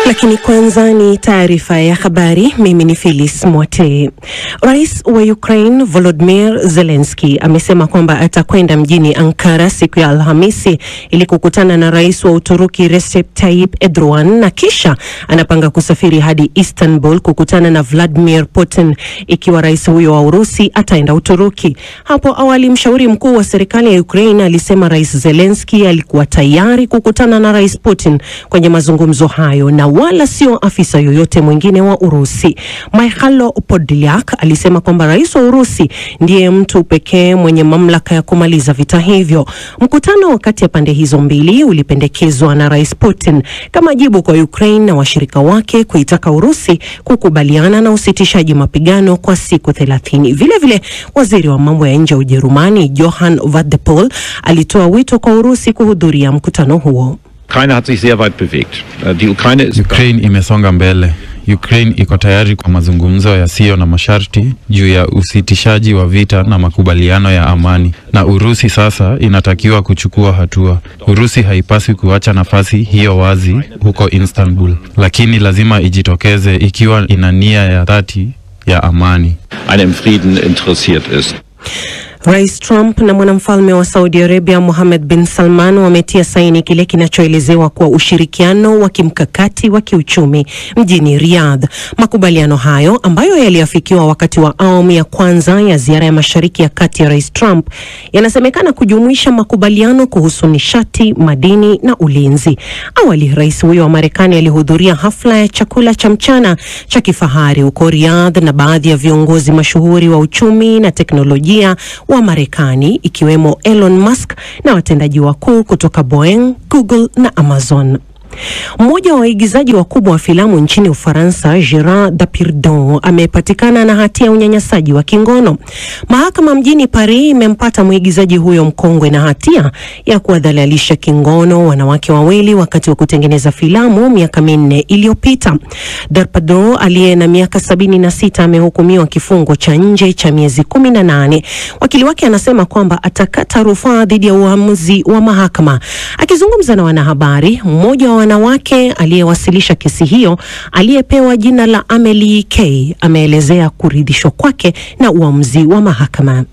Lakini kwanza ni taarifa ya habari. Mimi ni Phyllis Mwote. Rais wa Ukraine Volodymyr Zelensky amesema kwamba atakwenda mjini Ankara siku ya Alhamisi ili kukutana na rais wa Uturuki Recep Tayyip Erdogan, na kisha anapanga kusafiri hadi Istanbul kukutana na Vladimir Putin ikiwa rais huyo wa Urusi ataenda Uturuki. Hapo awali mshauri mkuu wa serikali ya Ukraine alisema Rais Zelensky alikuwa tayari kukutana na Rais Putin kwenye mazungumzo hayo na wala sio afisa yoyote mwingine wa Urusi. Mikhailo Podolyak alisema kwamba rais wa Urusi ndiye mtu pekee mwenye mamlaka ya kumaliza vita hivyo. Mkutano kati ya pande hizo mbili ulipendekezwa na Rais Putin kama jibu kwa Ukraine na washirika wake kuitaka Urusi kukubaliana na usitishaji mapigano kwa siku 30. Vile vile waziri wa mambo ya nje wa Ujerumani Johann Wadephul alitoa wito kwa Urusi kuhudhuria mkutano huo. Ukraine hat sich sehr weit bewegt. Ukraine imesonga mbele. Ukraine iko tayari kwa mazungumzo yasiyo na masharti juu ya usitishaji wa vita na makubaliano ya amani. Na Urusi sasa inatakiwa kuchukua hatua. Urusi haipaswi kuacha nafasi hiyo wazi huko Istanbul, lakini lazima ijitokeze ikiwa ina nia ya dhati ya amani. Im Frieden interessiert ist. Rais Trump na mwanamfalme wa Saudi Arabia Mohammed bin Salman wametia saini kile kinachoelezewa kuwa ushirikiano wa kimkakati wa kiuchumi mjini Riyadh. Makubaliano hayo ambayo yaliafikiwa wakati wa awamu ya kwanza ya ziara ya Mashariki ya Kati ya Rais Trump yanasemekana kujumuisha makubaliano kuhusu nishati, madini na ulinzi. Awali rais huyo wa Marekani alihudhuria hafla ya chakula cha mchana cha kifahari huko Riyadh na baadhi ya viongozi mashuhuri wa uchumi na teknolojia wa Marekani ikiwemo Elon Musk na watendaji wakuu kutoka Boeing, Google na Amazon. Mmoja wa waigizaji wakubwa wa filamu nchini Ufaransa, Gérard Depardieu, amepatikana na hatia ya unyanyasaji wa kingono. Mahakama mjini Paris imempata mwigizaji huyo mkongwe na hatia ya kuwadhalilisha kingono wanawake wawili wakati wa kutengeneza filamu miaka 4 iliyopita. Depardieu aliye na miaka 76 amehukumiwa kifungo cha nje cha miezi 18. Wakili wake anasema kwamba atakata rufaa dhidi ya uamuzi wa mahakama. Akizungumza na wanahabari, mmoja wa wanawake aliyewasilisha kesi hiyo aliyepewa jina la Amélie K ameelezea kuridhishwa kwake na uamuzi wa mahakama.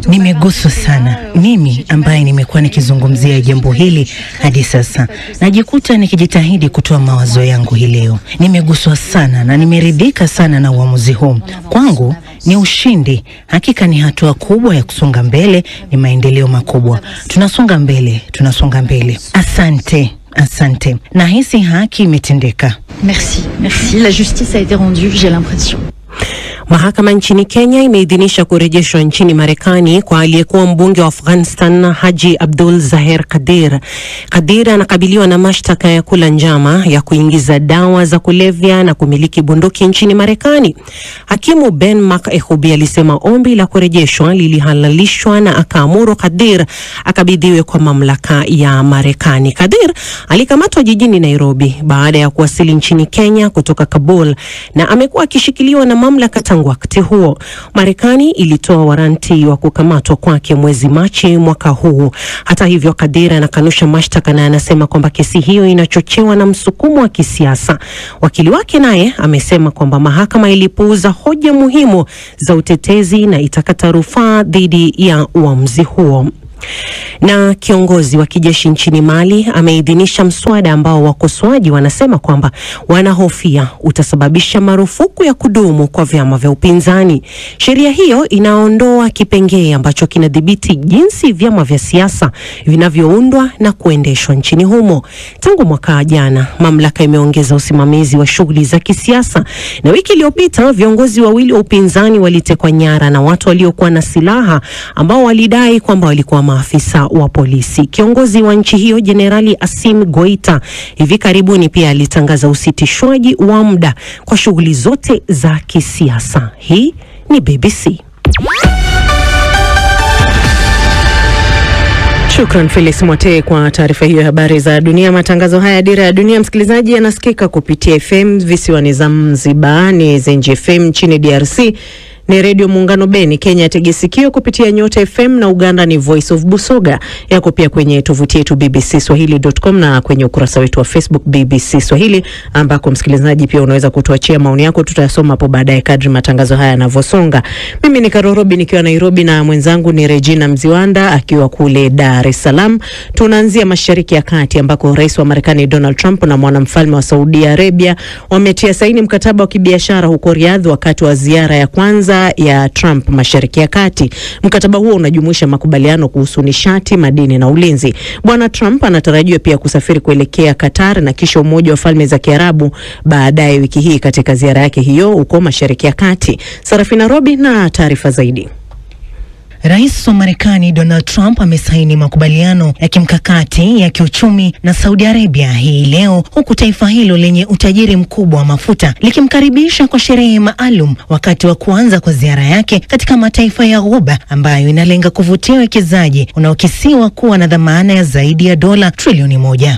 Nimeguswa sana. Mimi ambaye nimekuwa nikizungumzia jambo hili hadi sasa, najikuta nikijitahidi kutoa mawazo yangu hii leo. Nimeguswa sana na nimeridhika sana na uamuzi huu. Kwangu ni ushindi. Hakika ni hatua kubwa ya kusonga mbele, ni maendeleo makubwa. Tunasonga mbele. Asante. Nahisi haki imetendeka. Merci. La justice a été rendue, j'ai l'impression. Mahakama nchini Kenya imeidhinisha kurejeshwa nchini Marekani kwa aliyekuwa mbunge wa Afghanistan Haji Abdul Zahir Kadir. Kadir anakabiliwa na mashtaka ya kula njama ya kuingiza dawa za kulevya na kumiliki bunduki nchini Marekani. Hakimu Ben McEhubi alisema ombi la kurejeshwa lilihalalishwa na akaamuru Kadir akabidhiwe kwa mamlaka ya Marekani. Kadir alikamatwa jijini Nairobi baada ya kuwasili nchini Kenya kutoka Kabul na amekuwa akishikiliwa na mamlaka tangu wakati huo. Marekani ilitoa waranti wa kukamatwa kwake mwezi Machi mwaka huu. Hata hivyo, Kadir anakanusha mashtaka na anasema kwamba kesi hiyo inachochewa na msukumo wa kisiasa. Wakili wake naye amesema kwamba mahakama ilipuuza hoja muhimu za utetezi na itakata rufaa dhidi ya uamuzi huo. Na kiongozi wa kijeshi nchini Mali ameidhinisha mswada ambao wakosoaji wanasema kwamba wanahofia utasababisha marufuku ya kudumu kwa vyama vya upinzani. Sheria hiyo inaondoa kipengee ambacho kinadhibiti jinsi vyama vya siasa vinavyoundwa na kuendeshwa nchini humo. Tangu mwaka jana, mamlaka imeongeza usimamizi wa shughuli za kisiasa, na wiki iliyopita viongozi wawili wa upinzani walitekwa nyara na watu waliokuwa na silaha ambao walidai kwamba walikuwa maafisa wa polisi. Kiongozi wa nchi hiyo Jenerali Assimi Goita hivi karibuni pia alitangaza usitishwaji wa muda kwa shughuli zote za kisiasa. Hii ni BBC. Shukran Phyllis Mwote kwa taarifa hiyo ya habari za dunia. Matangazo haya Dira ya Dunia, msikilizaji, yanasikika kupitia FM visiwani Zanzibar, ni Zenji FM nchini DRC ni Radio Muungano Beni, Kenya tegesikio kupitia Nyota FM, na Uganda ni Voice of Busoga. Yako pia kwenye tovuti yetu bbcswahili.com na kwenye ukurasa wetu wa Facebook BBC Swahili, ambako msikilizaji pia unaweza kutuachia maoni yako, tutayasoma hapo baadaye kadri matangazo haya yanavyosonga. Mimi ni Karorobi nikiwa Nairobi na mwenzangu ni Regina Mziwanda akiwa kule Dar es Salaam. Tunaanzia Mashariki ya Kati ambako Rais wa Marekani Donald Trump na mwanamfalme wa Saudi Arabia wametia saini mkataba wa kibiashara huko Riyadh wakati wa ziara ya kwanza ya Trump Mashariki ya Kati. Mkataba huo unajumuisha makubaliano kuhusu nishati, madini na ulinzi. Bwana Trump anatarajiwa pia kusafiri kuelekea Qatar na kisha Umoja wa Falme za Kiarabu baadaye wiki hii katika ziara yake hiyo huko Mashariki ya Kati. Sarafina Robi na taarifa zaidi. Rais wa Marekani Donald Trump amesaini makubaliano ya kimkakati ya kiuchumi na Saudi Arabia hii leo, huku taifa hilo lenye utajiri mkubwa wa mafuta likimkaribisha kwa sherehe maalum wakati wa kuanza kwa ziara yake katika mataifa ya Ghuba ambayo inalenga kuvutia wekezaji unaokisiwa kuwa na dhamana ya zaidi ya dola trilioni 1.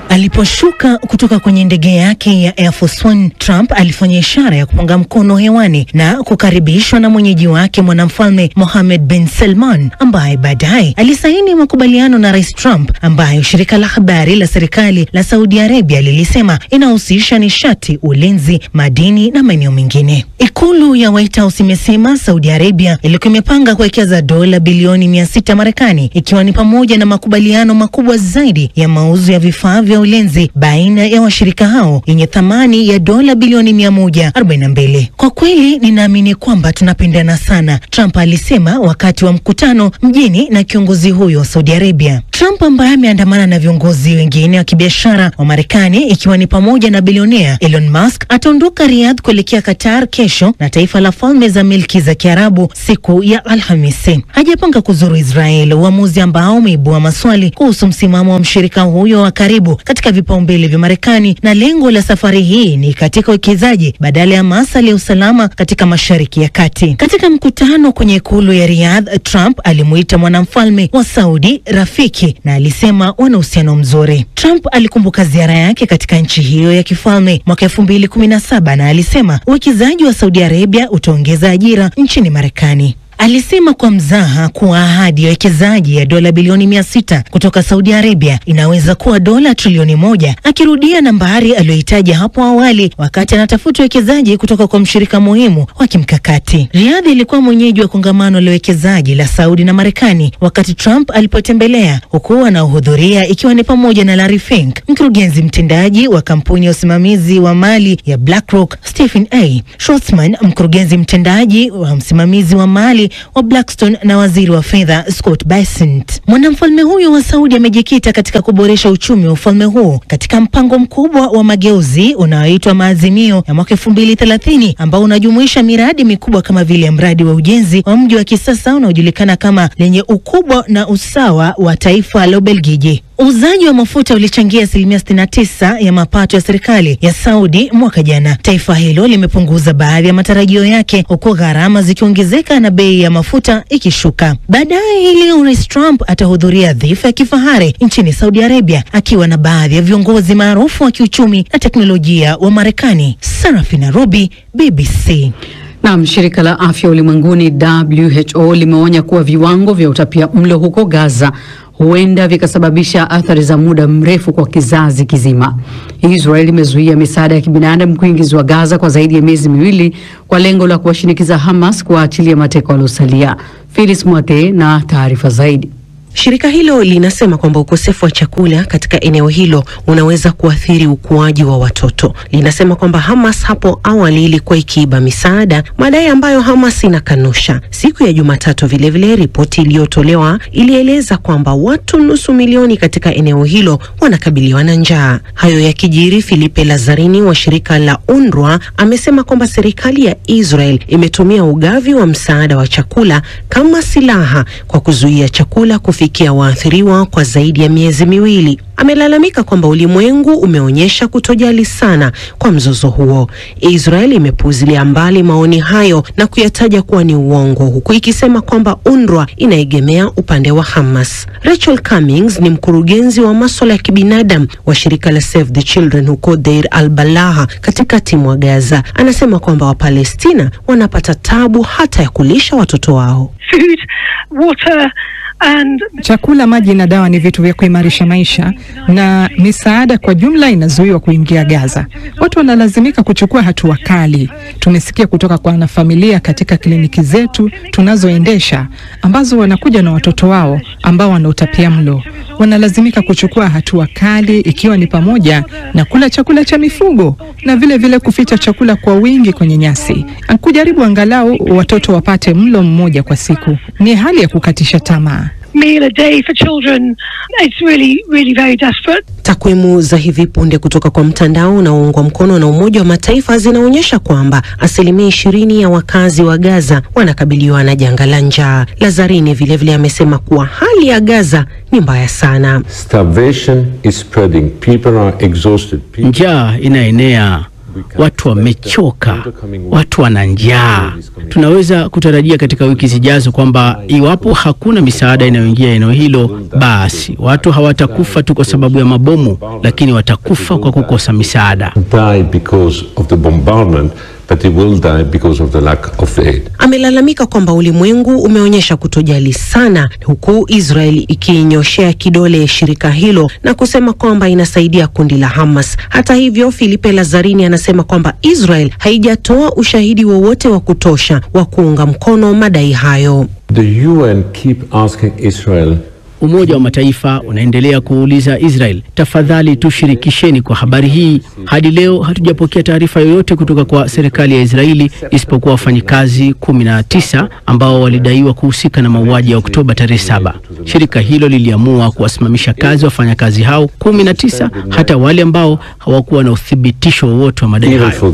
Aliposhuka kutoka kwenye ndege yake ya Air Force One, Trump alifanya ishara ya kupunga mkono hewani na kukaribishwa na mwenyeji wake mwanamfalme Mohammed bin Salman, ambaye baadaye alisaini makubaliano na Rais Trump ambayo shirika la habari la serikali la Saudi Arabia lilisema inahusisha nishati, ulinzi, madini na maeneo mengine. Ikulu ya White House imesema Saudi Arabia ilikuwa imepanga kuwekeza dola bilioni 600 Marekani, ikiwa ni pamoja na makubaliano makubwa zaidi ya mauzo ya vifaa vya ulinzi baina ya washirika hao yenye thamani ya dola bilioni 142. Kwa kweli ninaamini kwamba tunapendana sana, Trump alisema wakati wa mkutano mjini na kiongozi huyo wa Saudi Arabia. Trump ambaye ameandamana na viongozi wengine wa kibiashara wa Marekani ikiwa ni pamoja na bilionea Elon Musk ataondoka Riyadh kuelekea Qatar kesho na taifa la Falme za Milki za Kiarabu siku ya Alhamisi. Hajapanga kuzuru Israel, uamuzi ambao umeibua maswali kuhusu msimamo wa mshirika huyo wa karibu katika vipaumbele vya Marekani, na lengo la safari hii ni katika uwekezaji badala ya masuala ya usalama katika Mashariki ya Kati. Katika mkutano kwenye ikulu ya Riyadh, Trump alimuita mwanamfalme wa Saudi rafiki na alisema wana uhusiano mzuri. Trump alikumbuka ziara yake katika nchi hiyo ya kifalme mwaka 2017 na alisema uwekezaji wa Saudi Arabia utaongeza ajira nchini Marekani. Alisema kwa mzaha kuwa ahadi ya wekezaji ya dola bilioni 600 kutoka Saudi Arabia inaweza kuwa dola trilioni 1, akirudia nambari aliyohitaja hapo awali wakati anatafuta wekezaji kutoka kwa mshirika muhimu wa kimkakati. Riyadh ilikuwa mwenyeji wa kongamano la wekezaji la Saudi na Marekani wakati Trump alipotembelea, huku wanaohudhuria ikiwa ni pamoja na Larry Fink, mkurugenzi mtendaji wa kampuni ya usimamizi wa mali ya BlackRock, Stephen A. Schwarzman, mkurugenzi mtendaji wa msimamizi wa mali wa Blackstone, na waziri wa fedha Scott Bessent. Mwanamfalme huyo wa Saudi amejikita katika kuboresha uchumi wa ufalme huo katika mpango mkubwa wa mageuzi unaoitwa Maazimio ya mwaka 2030 ambao unajumuisha miradi mikubwa kama vile mradi wa ujenzi wa mji wa kisasa unaojulikana kama lenye ukubwa na usawa wa taifa la Ubelgiji. Uuzaji wa mafuta ulichangia 69% ya mapato ya serikali ya Saudi mwaka jana. Taifa hilo limepunguza baadhi ya matarajio yake huku gharama zikiongezeka na bei ya mafuta ikishuka. Baadaye hii leo Rais Trump atahudhuria dhifa ya kifahari nchini Saudi Arabia akiwa na baadhi ya viongozi maarufu wa kiuchumi na teknolojia wa Marekani. Sarafina Robi, BBC. Na shirika la afya ulimwenguni WHO limeonya kuwa viwango vya utapia mlo huko Gaza huenda vikasababisha athari za muda mrefu kwa kizazi kizima. Israel imezuia misaada ya kibinadamu kuingizwa Gaza kwa zaidi ya miezi miwili kwa lengo la kuwashinikiza Hamas kuachilia mateka waliosalia. Phyllis Mwate na taarifa zaidi. Shirika hilo linasema kwamba ukosefu wa chakula katika eneo hilo unaweza kuathiri ukuaji wa watoto. Linasema kwamba Hamas hapo awali ilikuwa ikiiba misaada, madai ambayo Hamas inakanusha. Siku ya Jumatatu vilevile ripoti iliyotolewa ilieleza kwamba watu 500,000 katika eneo hilo wanakabiliwa na njaa. Hayo yakijiri, Filipe Lazzarini wa shirika la UNRWA amesema kwamba serikali ya Israel imetumia ugavi wa msaada wa chakula kama silaha kwa kuzuia chakula kufikia kuwafikia waathiriwa kwa zaidi ya miezi miwili. Amelalamika kwamba ulimwengu umeonyesha kutojali sana kwa mzozo huo. Israel imepuuzilia mbali maoni hayo na kuyataja kuwa ni uongo, huku ikisema kwamba UNRWA inaegemea upande wa Hamas. Rachel Cummings ni mkurugenzi wa masuala ya kibinadamu wa shirika la Save the Children huko Deir al-Balaha katikati mwa Gaza. Anasema kwamba Wapalestina wanapata tabu hata ya kulisha watoto wao. Food, water and chakula, maji na dawa ni vitu vya kuimarisha maisha, na misaada kwa jumla inazuiwa kuingia Gaza. Watu wanalazimika kuchukua hatua kali. Tumesikia kutoka kwa wanafamilia katika kliniki zetu tunazoendesha ambazo wanakuja na watoto wao ambao wana utapiamlo. Wanalazimika kuchukua hatua kali, ikiwa ni pamoja na kula chakula cha mifugo na vile kuficha chakula kwa wingi kwenye nyasi, kujaribu angalau watoto wapate mlo mmoja kwa siku. Ni hali ya kukatisha tamaa. meal a day for children. It's really very desperate. Takwimu za hivi punde kutoka kwa mtandao unaoungwa mkono na Umoja wa Mataifa zinaonyesha kwamba 20% ya wakazi wa Gaza wanakabiliwa na janga la njaa. Lazarini vilevile amesema kuwa hali ya Gaza ni mbaya sana. Starvation is spreading. People are exhausted. Njaa inaenea. Watu wamechoka, watu wana njaa. Tunaweza kutarajia katika wiki zijazo kwamba iwapo hakuna misaada inayoingia eneo hilo, basi watu hawatakufa tu kwa sababu ya mabomu, lakini watakufa kwa kukosa misaada. Die because of the bombardment, but they will die because of the lack of aid. Amelalamika kwamba ulimwengu umeonyesha kutojali sana, huku Israel ikinyoshea kidole shirika hilo na kusema kwamba inasaidia kundi la Hamas. Hata hivyo, Filipe Lazarini anasema kwamba Israel haijatoa ushahidi wowote wa kutosha wa kuunga mkono madai hayo. The UN keep asking Israel. Umoja wa Mataifa unaendelea kuuliza Israel, tafadhali tushirikisheni kwa habari hii. Hadi leo hatujapokea taarifa yoyote kutoka kwa serikali ya Israeli isipokuwa wafanyikazi 19 ambao walidaiwa kuhusika na mauaji ya Oktoba tarehe 7. Shirika hilo liliamua kuwasimamisha kazi wafanyakazi hao 19, hata wale ambao hawakuwa na uthibitisho wowote wa madai hayo.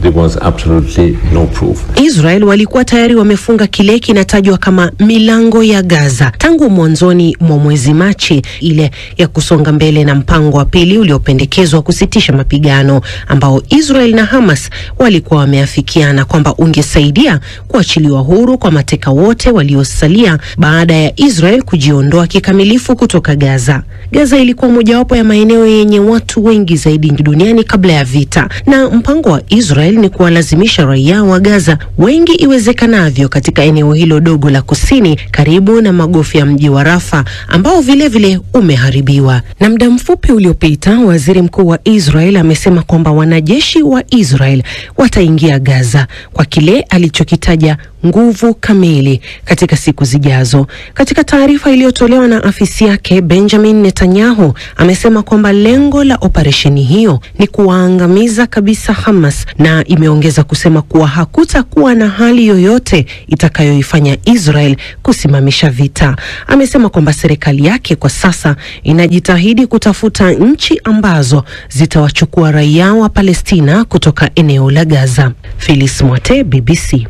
There was absolutely no proof. Israel walikuwa tayari wamefunga kile kinatajwa kama milango ya Gaza tangu mwanzoni mwa mwezi Machi, ile ya kusonga mbele na mpango wa pili uliopendekezwa kusitisha mapigano ambao Israel na Hamas walikuwa wameafikiana kwamba ungesaidia kuachiliwa huru kwa mateka wote waliosalia baada ya Israel kujiondoa kikamilifu kutoka Gaza. Gaza ilikuwa mojawapo ya maeneo yenye watu wengi zaidi duniani kabla ya vita, na mpango wa Israel ni kuwalazimisha raia wa Gaza wengi iwezekanavyo katika eneo hilo dogo la kusini karibu na magofu ya mji wa Rafa ambao vile umeharibiwa. Na muda mfupi uliopita, waziri mkuu wa Israel amesema kwamba wanajeshi wa Israel wataingia Gaza kwa kile alichokitaja nguvu kamili katika siku zijazo. Katika taarifa iliyotolewa na afisi yake, Benjamin Netanyahu amesema kwamba lengo la operesheni hiyo ni kuwaangamiza kabisa Hamas, na imeongeza kusema kuwa hakutakuwa na hali yoyote itakayoifanya Israel kusimamisha vita. Amesema kwamba serikali yake kwa sasa inajitahidi kutafuta nchi ambazo zitawachukua raia wa Palestina kutoka eneo la Gaza. Phyllis Mwate, BBC.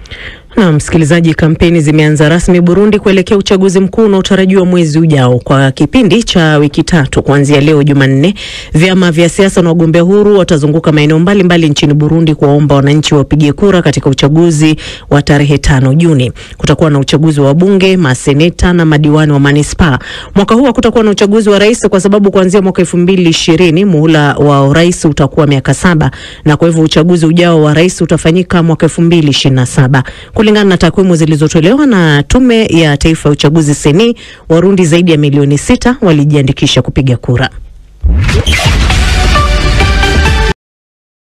Na msikilizaji, kampeni zimeanza rasmi Burundi kuelekea uchaguzi mkuu unaotarajiwa mwezi ujao. Kwa kipindi cha wiki 3 kuanzia leo Jumanne, vyama vya siasa na wagombea huru watazunguka maeneo mbalimbali nchini Burundi kuwaomba wananchi wapigie kura katika uchaguzi wa tarehe 5 Juni. Kutakuwa na uchaguzi wa bunge, maseneta na madiwani wa manispa. Mwaka huu kutakuwa na uchaguzi wa rais kwa sababu kuanzia mwaka 2020 muhula wa rais utakuwa miaka 7, na kwa hivyo uchaguzi ujao wa rais utafanyika mwaka 2027. Kulingana na takwimu zilizotolewa na Tume ya Taifa ya Uchaguzi Seni, Warundi zaidi ya milioni 6 walijiandikisha kupiga kura.